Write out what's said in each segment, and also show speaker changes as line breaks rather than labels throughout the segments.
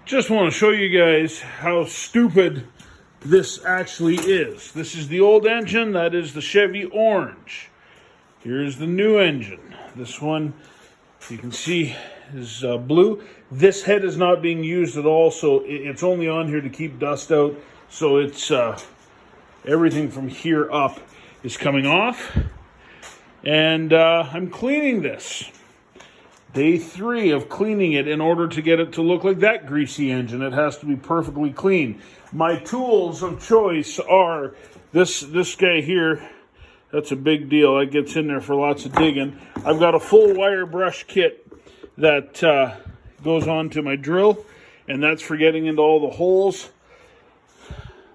Just want to show you guys how stupid this actually is. This is the old engine. That is the Chevy Orange. Here's the new engine. This one, you can see, is blue. This head is not being used at all, so it's only on here to keep dust out. So it's everything from here up is coming off. And I'm cleaning this. Day 3 of cleaning it in order to get it to look like that greasy engine. It has to be perfectly clean. My tools of choice are this guy here. That's a big deal. That gets in there for lots of digging. I've got a full wire brush kit that goes on to my drill, and that's for getting into all the holes.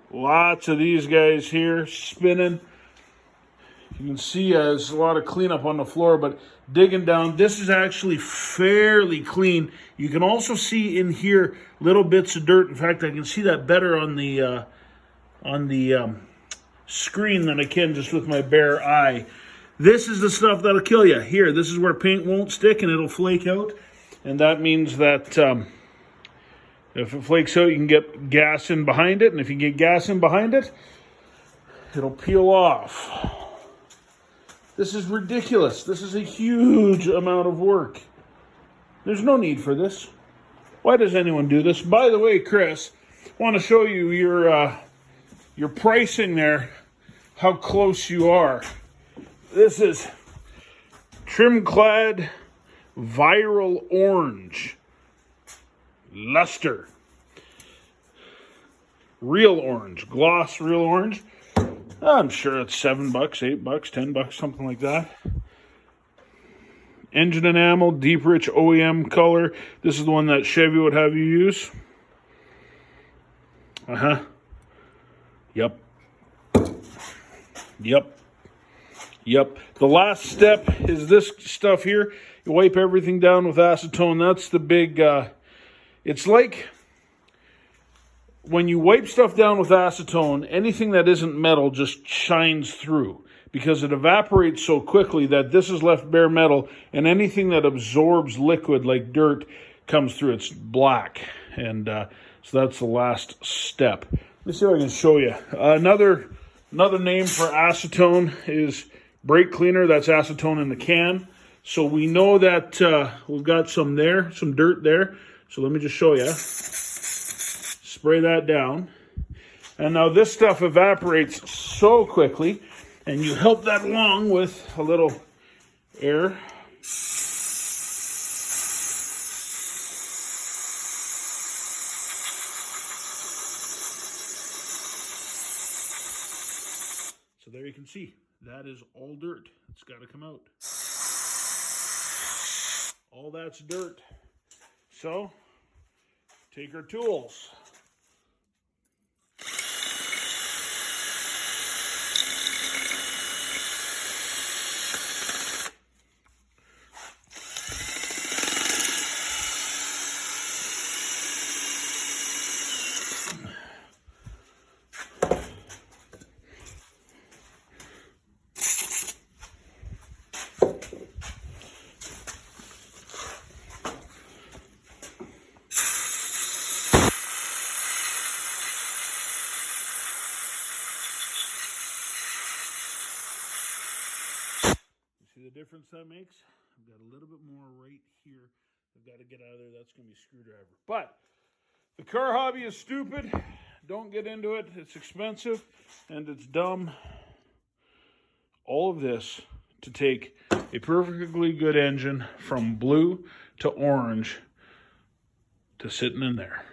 Lots of these guys here spinning. You can see there's a lot of cleanup on the floor, but digging down, this is actually fairly clean. You can also see in here little bits of dirt. In fact, I can see that better on the screen than I can just with my bare eye. This is the stuff that'll kill you. Here, this is where paint won't stick and it'll flake out. And that means that if it flakes out, you can get gas in behind it. And if you get gas in behind it, it'll peel off. This is ridiculous. This is a huge amount of work. There's no need for this. Why does anyone do this? By the way, Chris, I want to show you your pricing there, how close you are. This is trim clad viral orange. Luster. Real orange. Gloss real orange. I'm sure it's $7, $8, $10, something like that. Engine enamel, deep rich OEM color. This is the one that Chevy would have you use. Yep. The last step is this stuff here. You wipe everything down with acetone. That's the big, it's like when you wipe stuff down with acetone, anything that isn't metal just shines through because it evaporates so quickly that this is left bare metal, and anything that absorbs liquid like dirt comes through. It's black, and so that's the last step. Let me see if I can show you. Another name for acetone is brake cleaner. That's acetone in the can. So we know that we've got some dirt there. So let me just show you. Spray that down. And now this stuff evaporates so quickly, and you help that along with a little air. So there you can see, that is all dirt. It's got to come out. All that's dirt. So, take our tools. See the difference that makes? I've got a little bit more right here. I've got to get out of there. That's going to be a screwdriver. But the car hobby is stupid. Don't get into it. It's expensive and it's dumb. All of this to take a perfectly good engine from blue to orange to sitting in there.